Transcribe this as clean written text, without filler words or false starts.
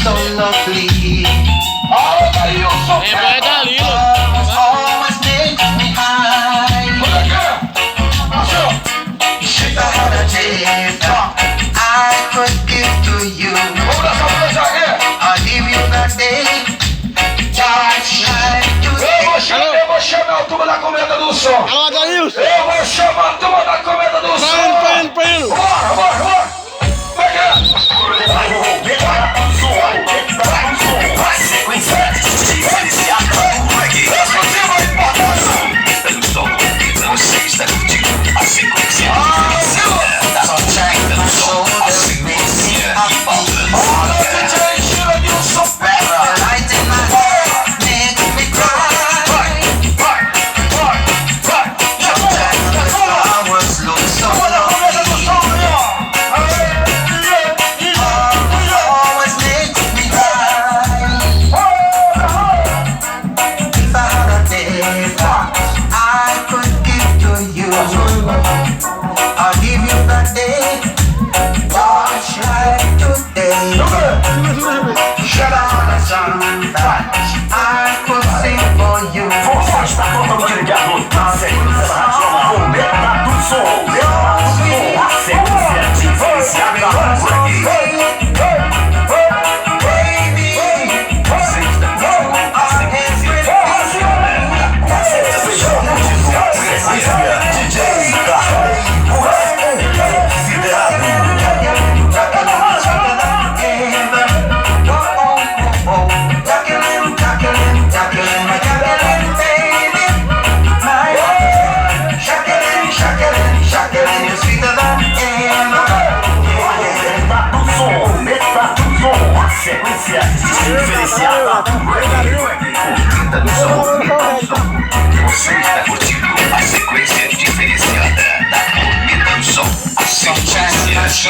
so lovely. Oh, you so Dalilo. always makes me high. If I had a gift I could give to you, I'll give you that day. Eu vou chamar a turma da Cometa do Som.